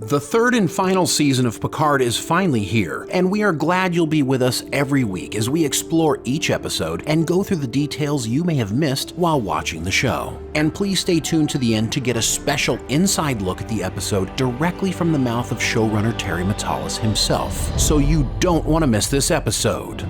The third and final season of Picard is finally here, and we are glad you'll be with us every week as we explore each episode and go through the details you may have missed while watching the show. And please stay tuned to the end to get a special inside look at the episode directly from the mouth of showrunner Terry MATALAS himself, so you don't want to miss this episode.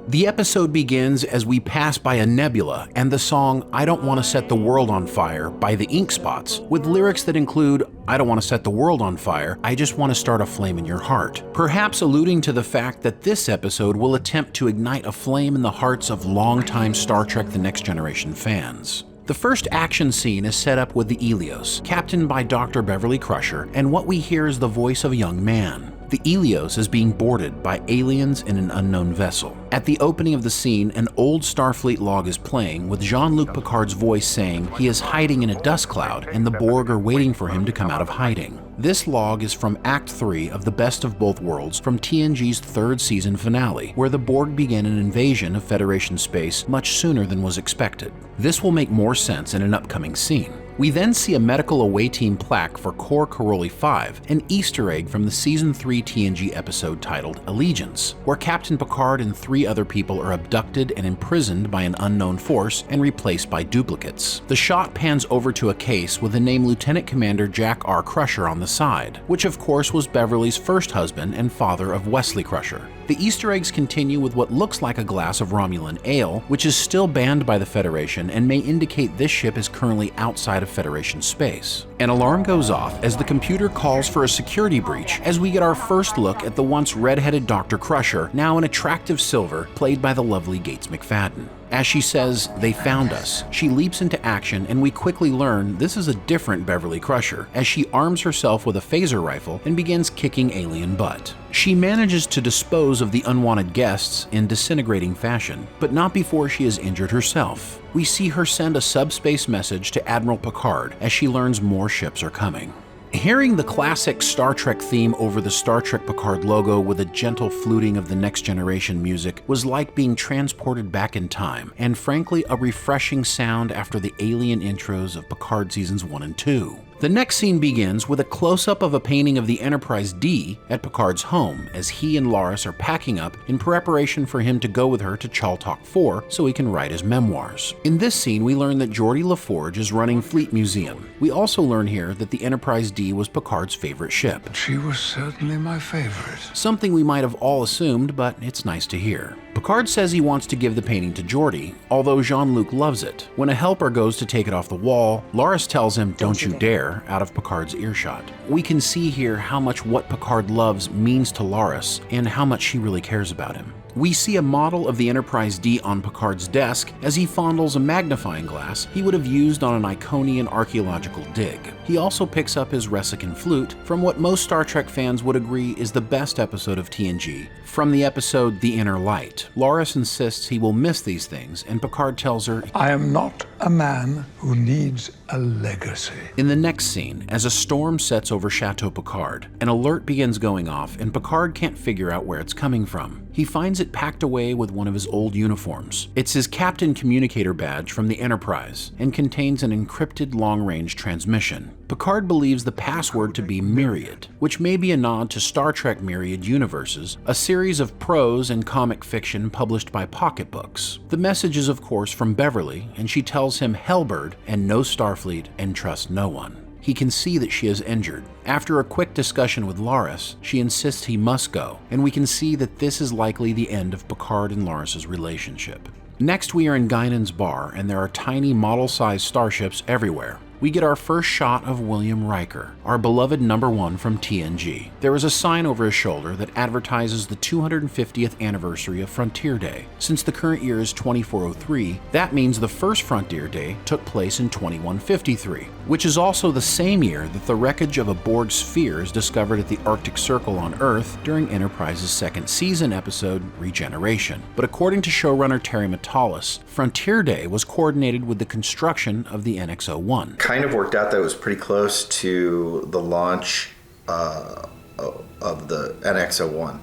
The episode begins as we pass by a nebula and the song I Don't Want to Set the World on Fire by the Ink Spots, with lyrics that include I don't want to set the world on fire, I just want to start a flame in your heart, perhaps alluding to the fact that this episode will attempt to ignite a flame in the hearts of longtime Star Trek The Next Generation fans. The first action scene is set up with the Ilios, captained by Dr. Beverly Crusher, and what we hear is the voice of a young man. The Ilios is being boarded by aliens in an unknown vessel. At the opening of the scene, an old Starfleet log is playing with Jean-Luc Picard's voice saying he is hiding in a dust cloud and the Borg are waiting for him to come out of hiding. This log is from Act 3 of The Best of Both Worlds from TNG's third season finale, where the Borg began an invasion of Federation space much sooner than was expected. This will make more sense in an upcoming scene. We then see a medical away team plaque for Core Caroli 5, an Easter egg from the Season 3 TNG episode titled Allegiance, where Captain Picard and 3 other people are abducted and imprisoned by an unknown force and replaced by duplicates. The shot pans over to a case with the name Lieutenant Commander Jack R. Crusher on the side, which of course was Beverly's first husband and father of Wesley Crusher. The Easter eggs continue with what looks like a glass of Romulan ale, which is still banned by the Federation and may indicate this ship is currently outside of Federation space. An alarm goes off as the computer calls for a security breach as we get our first look at the once red-headed Dr. Crusher, now an attractive silver, played by the lovely Gates McFadden. As she says, "They found us," she leaps into action and we quickly learn this is a different Beverly Crusher as she arms herself with a phaser rifle and begins kicking alien butt. She manages to dispose of the unwanted guests in disintegrating fashion, but not before she is injured herself. We see her send a subspace message to Admiral Picard as she learns more ships are coming. Hearing the classic Star Trek theme over the Star Trek Picard logo with a gentle fluting of the Next Generation music was like being transported back in time, and frankly a refreshing sound after the alien intros of Picard Seasons 1 and 2. The next scene begins with a close-up of a painting of the Enterprise D at Picard's home as he and Laris are packing up in preparation for him to go with her to Chaltalk 4 so he can write his memoirs. In this scene, we learn that Geordi LaForge is running Fleet Museum. We also learn here that the Enterprise D was Picard's favorite ship. She was certainly my favorite. Something we might have all assumed, but it's nice to hear. Picard says he wants to give the painting to Geordi, although Jean-Luc loves it. When a helper goes to take it off the wall, Laris tells him, "Don't you dare," out of Picard's earshot. We can see here how much what Picard loves means to Laris and how much she really cares about him. We see a model of the Enterprise D on Picard's desk as he fondles a magnifying glass he would have used on an Iconian archaeological dig. He also picks up his Resican flute from what most Star Trek fans would agree is the best episode of TNG, from the episode The Inner Light. Laris insists he will miss these things, and Picard tells her, I am not a man who needs a legacy. In the next scene, as a storm sets over Chateau Picard, an alert begins going off and Picard can't figure out where it's coming from. He finds it packed away with one of his old uniforms. It's his Captain Communicator badge from the Enterprise and contains an encrypted long-range transmission. Picard believes the password to be Myriad, which may be a nod to Star Trek Myriad Universes, a series of prose and comic fiction published by Pocket Books. The message is of course from Beverly, and she tells him Hellbird and no Starfleet and trust no one. He can see that she is injured. After a quick discussion with Laris, she insists he must go, and we can see that this is likely the end of Picard and Laris's relationship. Next, we are in Guinan's bar, and there are tiny model-sized starships everywhere. We get our first shot of William Riker, our beloved number 1 from TNG. There is a sign over his shoulder that advertises the 250th anniversary of Frontier Day. Since the current year is 2403, that means the first Frontier Day took place in 2153, which is also the same year that the wreckage of a Borg sphere is discovered at the Arctic Circle on Earth during Enterprise's second season episode, Regeneration. But according to showrunner Terry MATALAS, Frontier Day was coordinated with the construction of the NX-01. Kind of worked out that it was pretty close to the launch of the NX-01.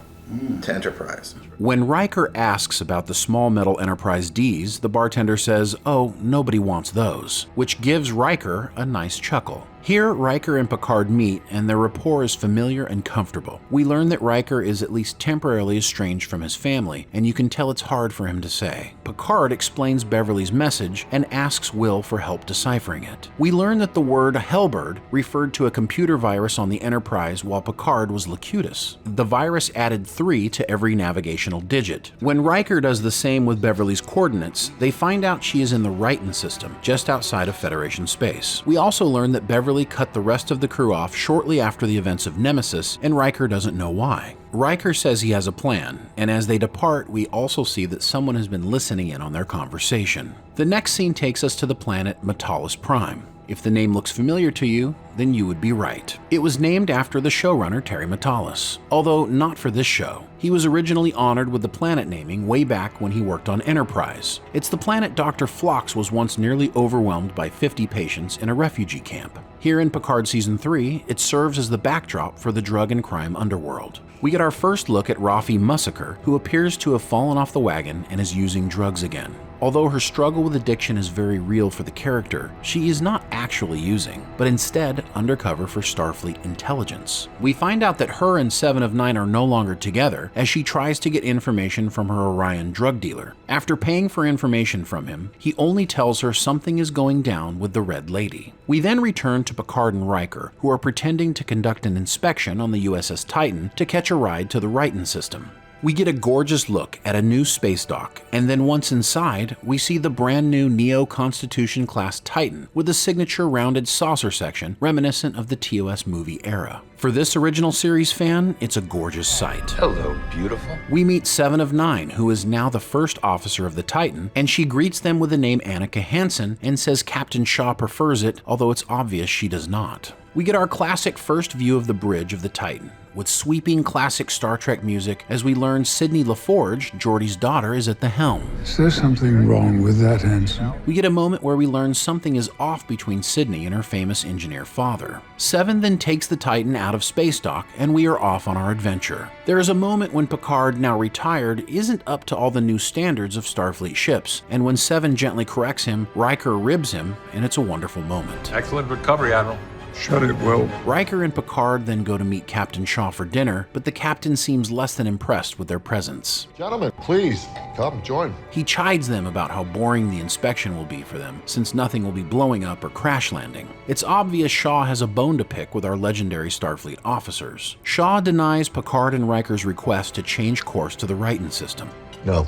to Enterprise. When Riker asks about the small metal Enterprise Ds, the bartender says, "Oh, nobody wants those," which gives Riker a nice chuckle. Here, Riker and Picard meet, and their rapport is familiar and comfortable. We learn that Riker is at least temporarily estranged from his family, and you can tell it's hard for him to say. Picard explains Beverly's message and asks Will for help deciphering it. We learn that the word Hellbird referred to a computer virus on the Enterprise while Picard was Locutus. The virus added 3 to every navigational digit. When Riker does the same with Beverly's coordinates, they find out she is in the Reuniting system, just outside of Federation space. We also learn that Beverly cut the rest of the crew off shortly after the events of Nemesis, and Riker doesn't know why. Riker says he has a plan, and as they depart, we also see that someone has been listening in on their conversation. The next scene takes us to the planet MATALAS Prime. If the name looks familiar to you, then you would be right. It was named after the showrunner Terry Matalas, although not for this show. He was originally honored with the planet naming way back when he worked on Enterprise. It's the planet Dr. Phlox was once nearly overwhelmed by 50 patients in a refugee camp. Here in Picard Season 3, it serves as the backdrop for the drug and crime underworld. We get our first look at Rafi Mussaker, who appears to have fallen off the wagon and is using drugs again. Although her struggle with addiction is very real for the character, she is not actually using, but instead undercover for Starfleet intelligence. We find out that her and 7 of 9 are no longer together as she tries to get information from her Orion drug dealer. After paying for information from him, he only tells her something is going down with the Red Lady. We then return to Picard and Riker, who are pretending to conduct an inspection on the USS Titan to catch a ride to the Reuniting system. We get a gorgeous look at a new space dock, and then once inside, we see the brand new Neo-Constitution class Titan with a signature rounded saucer section reminiscent of the TOS movie era. For this original series fan, it's a gorgeous sight. Hello, beautiful. We meet 7 of 9, who is now the first officer of the Titan, and she greets them with the name Annika Hansen and says Captain Shaw prefers it, although it's obvious she does not. We get our classic first view of the bridge of the Titan, with sweeping classic Star Trek music as we learn Sydney LaForge, Geordi's daughter, is at the helm. Is there something wrong with that, Hanson? We get a moment where we learn something is off between Sydney and her famous engineer father. 7 then takes the Titan out of space dock, and we are off on our adventure. There is a moment when Picard, now retired, isn't up to all the new standards of Starfleet ships, and when 7 gently corrects him, Riker ribs him, and it's a wonderful moment. Excellent recovery, Admiral. Shut it, Will. Riker and Picard then go to meet Captain Shaw for dinner, but the captain seems less than impressed with their presence. Gentlemen, please, come join. He chides them about how boring the inspection will be for them, since nothing will be blowing up or crash landing. It's obvious Shaw has a bone to pick with our legendary Starfleet officers. Shaw denies Picard and Riker's request to change course to the Reuniting system. No.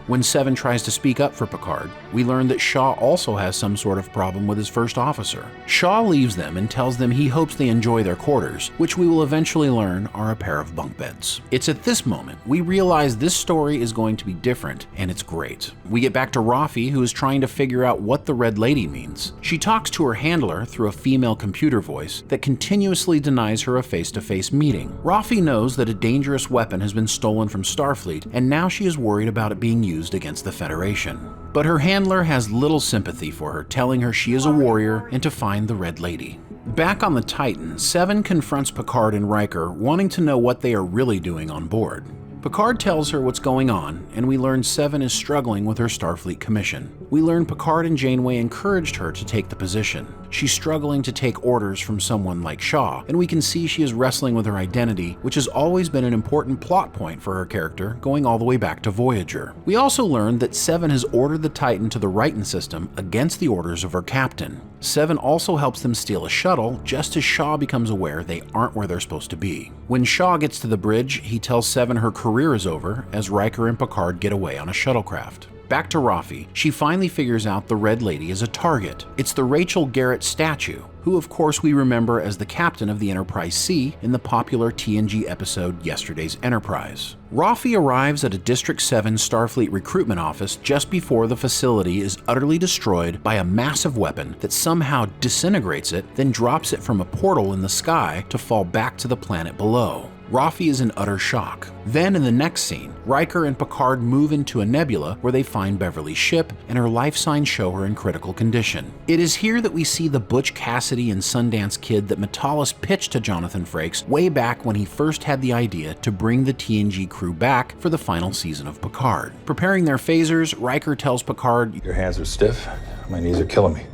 When 7 tries to speak up for Picard, we learn that Shaw also has some sort of problem with his first officer. Shaw leaves them and tells them he hopes they enjoy their quarters, which we will eventually learn are a pair of bunk beds. It's at this moment we realize this story is going to be different, and it's great. We get back to Rafi, who is trying to figure out what the Red Lady means. She talks to her handler through a female computer voice that continuously denies her a face-to-face meeting. Rafi knows that a dangerous weapon has been stolen from Starfleet, and now she is worried about it being used against the Federation. But her handler has little sympathy for her, telling her she is a warrior and to find the Red Lady. Back on the Titan, 7 confronts Picard and Riker, wanting to know what they are really doing on board. Picard tells her what's going on, and we learn 7 is struggling with her Starfleet commission. We learn Picard and Janeway encouraged her to take the position. She's struggling to take orders from someone like Shaw, and we can see she is wrestling with her identity, which has always been an important plot point for her character, going all the way back to Voyager. We also learn that 7 has ordered the Titan to the Reuniting system against the orders of her captain. 7 also helps them steal a shuttle, just as Shaw becomes aware they aren't where they're supposed to be. When Shaw gets to the bridge, he tells 7 her career is over as Riker and Picard get away on a shuttlecraft. Back to Rafi, she finally figures out the Red Lady is a target. It's the Rachel Garrett statue, who of course we remember as the captain of the Enterprise C in the popular TNG episode Yesterday's Enterprise. Rafi arrives at a District 7 Starfleet recruitment office just before the facility is utterly destroyed by a massive weapon that somehow disintegrates it, then drops it from a portal in the sky to fall back to the planet below. Rafi is in utter shock. Then in the next scene, Riker and Picard move into a nebula where they find Beverly's ship and her life signs show her in critical condition. It is here that we see the Butch Cassidy and Sundance Kid that MATALAS pitched to Jonathan Frakes way back when he first had the idea to bring the TNG crew back for the final season of Picard. Preparing their phasers, Riker tells Picard, Your hands are stiff. My knees are killing me.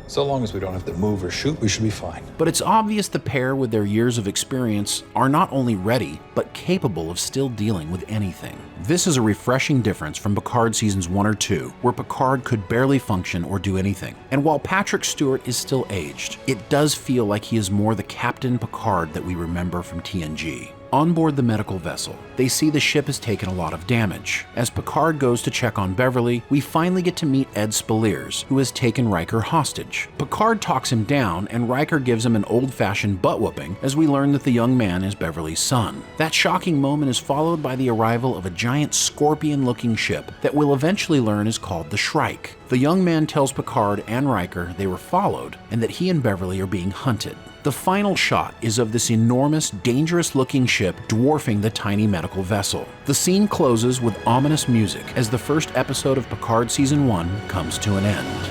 So long as we don't have to move or shoot, we should be fine. but it's obvious the pair with their years of experience are not only ready, but capable of still dealing with anything. This is a refreshing difference from Picard seasons 1 or 2, where Picard could barely function or do anything. And while Patrick Stewart is still aged, it does feel like he is more the Captain Picard that we remember from TNG. On board the medical vessel, they see the ship has taken a lot of damage. As Picard goes to check on Beverly, we finally get to meet Ed Spaliers, who has taken Riker hostage. Picard talks him down, and Riker gives him an old-fashioned butt-whooping as we learn that the young man is Beverly's son. That shocking moment is followed by the arrival of a giant scorpion-looking ship that we'll eventually learn is called the Shrike. The young man tells Picard and Riker they were followed and that he and Beverly are being hunted. The final shot is of this enormous, dangerous-looking ship dwarfing the tiny medical vessel. The scene closes with ominous music as the first episode of Picard Season 1 comes to an end.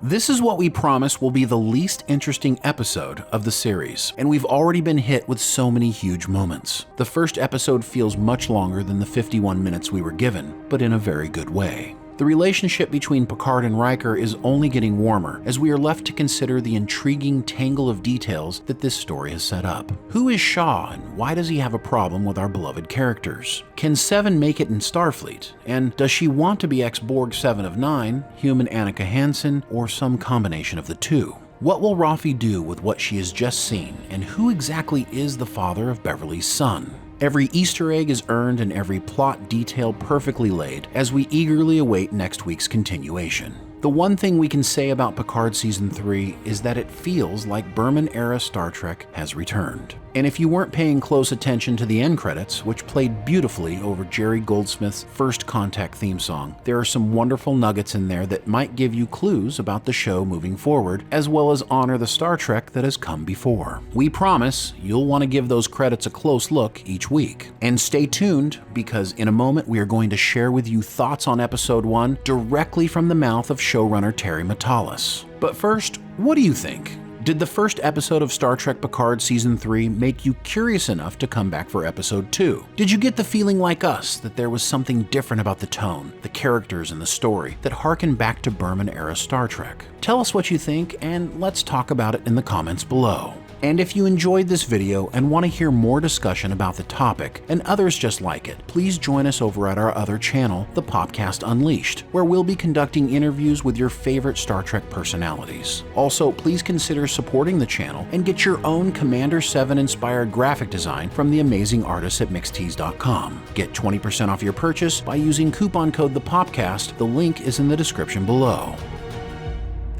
This is what we promise will be the least interesting episode of the series, and we've already been hit with so many huge moments. The first episode feels much longer than the 51 minutes we were given, but in a very good way. The relationship between Picard and Riker is only getting warmer as we are left to consider the intriguing tangle of details that this story has set up. Who is Shaw and why does he have a problem with our beloved characters? Can Seven make it in Starfleet? And does she want to be ex-Borg 7 of 9, human Annika Hansen, or some combination of the two? What will Rafi do with what she has just seen, and who exactly is the father of Beverly's son? Every Easter egg is earned and every plot detail perfectly laid as we eagerly await next week's continuation. The one thing we can say about Picard Season 3 is that it feels like Berman-era Star Trek has returned. And if you weren't paying close attention to the end credits, which played beautifully over Jerry Goldsmith's First Contact theme song, there are some wonderful nuggets in there that might give you clues about the show moving forward, as well as honor the Star Trek that has come before. We promise you'll want to give those credits a close look each week. And stay tuned, because in a moment we are going to share with you thoughts on Episode 1 directly from the mouth of showrunner Terry MATALAS. But first, what do you think? Did the first episode of Star Trek Picard Season 3 make you curious enough to come back for Episode 2? Did you get the feeling like us that there was something different about the tone, the characters, and the story that harkened back to Berman-era Star Trek? Tell us what you think, and let's talk about it in the comments below. And if you enjoyed this video and want to hear more discussion about the topic and others just like it, please join us over at our other channel, the Popcast Unleashed, where we'll be conducting interviews with your favorite Star Trek personalities. Also, please consider supporting the channel and get your own Commander 7 inspired graphic design from the amazing artists at mixtees.com. Get 20% off your purchase by using coupon code ThePopcast. The link is in the description below.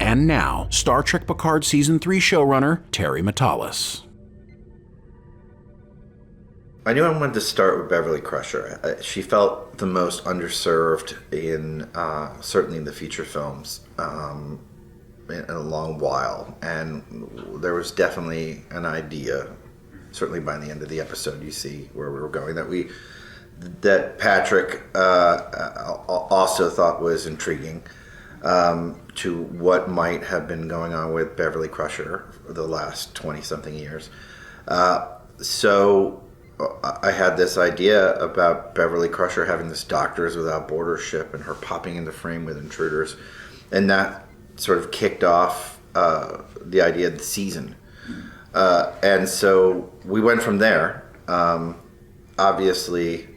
And now, Star Trek Picard Season 3 showrunner, Terry MATALAS. I knew I wanted to start with Beverly Crusher. She felt the most underserved in, certainly in the feature films, in a long while. And there was definitely an idea, certainly by the end of the episode, you see where we were going, that Patrick also thought was intriguing. To what might have been going on with Beverly Crusher for the last 20-something years. So I had this idea about Beverly Crusher having this Doctors Without Borders ship and her popping into frame with intruders. And that sort of kicked off the idea of the season. And so we went from there. Obviously,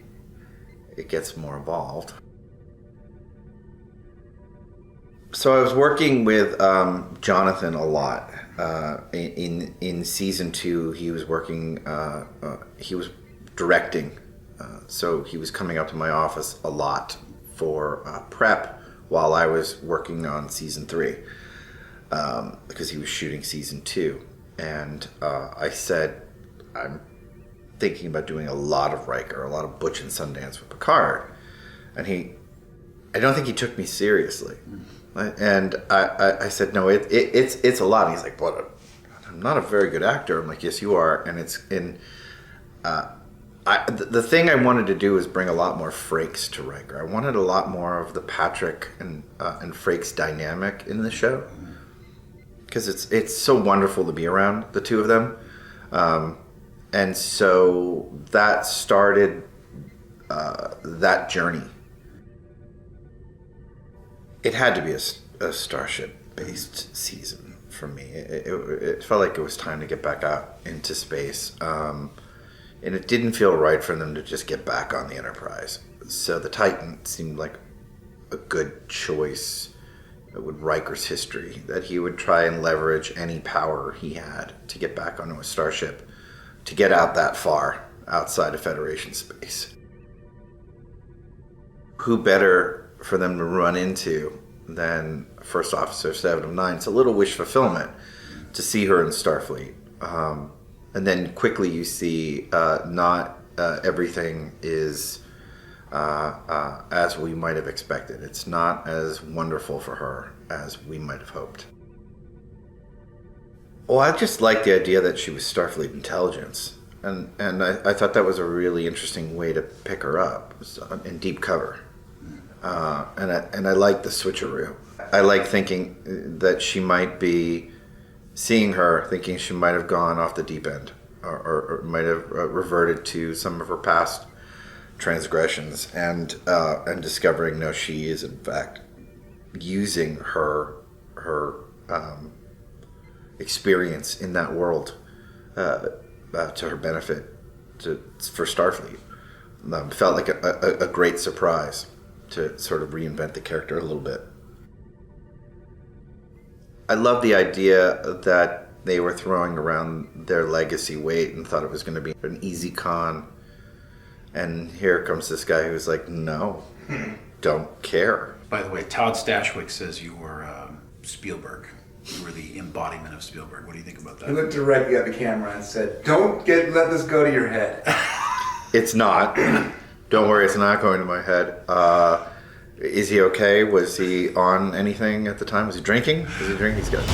it gets more involved. So I was working with Jonathan a lot. In season 2, he was working. He was directing, so he was coming up to my office a lot for prep while I was working on season 3, because he was shooting season 2. And I said, I'm thinking about doing a lot of Riker, a lot of Butch and Sundance with Picard, and I don't think he took me seriously. And I said, no, it's a lot. And he's like, what? I'm not a very good actor. I'm like, yes, you are. And it's in... the thing I wanted to do was bring a lot more Frakes to Riker. I wanted a lot more of the Patrick and Frakes dynamic in the show, because it's so wonderful to be around the two of them, and so that started that journey. It had to be a Starship-based season for me. It felt like it was time to get back out into space. And it didn't feel right for them to just get back on the Enterprise. So the Titan seemed like a good choice with Riker's history, that he would try and leverage any power he had to get back onto a starship, to get out that far outside of Federation space. Who better for them to run into than First Officer 7 of 9? It's a little wish fulfillment to see her in Starfleet. And then quickly you see not everything is as we might have expected. It's not as wonderful for her as we might have hoped. Well, I just liked the idea that she was Starfleet intelligence. And I thought that was a really interesting way to pick her up in deep cover. And I like the switcheroo. I like thinking that she might be... Seeing her, thinking she might have gone off the deep end, or might have reverted to some of her past transgressions, and discovering, no, she is in fact using her experience in that world to her benefit for Starfleet. Felt like a great surprise to sort of reinvent the character a little bit. I love the idea that they were throwing around their legacy weight and thought it was going to be an easy con. And here comes this guy who's like, no, don't care. By the way, Todd Stashwick says you were Spielberg. You were the embodiment of Spielberg. What do you think about that? He looked directly at the camera and said, don't let this go to your head. It's not. Don't worry, it's not going to my head. Is he okay? Was he on anything at the time? Was he drinking? He's good.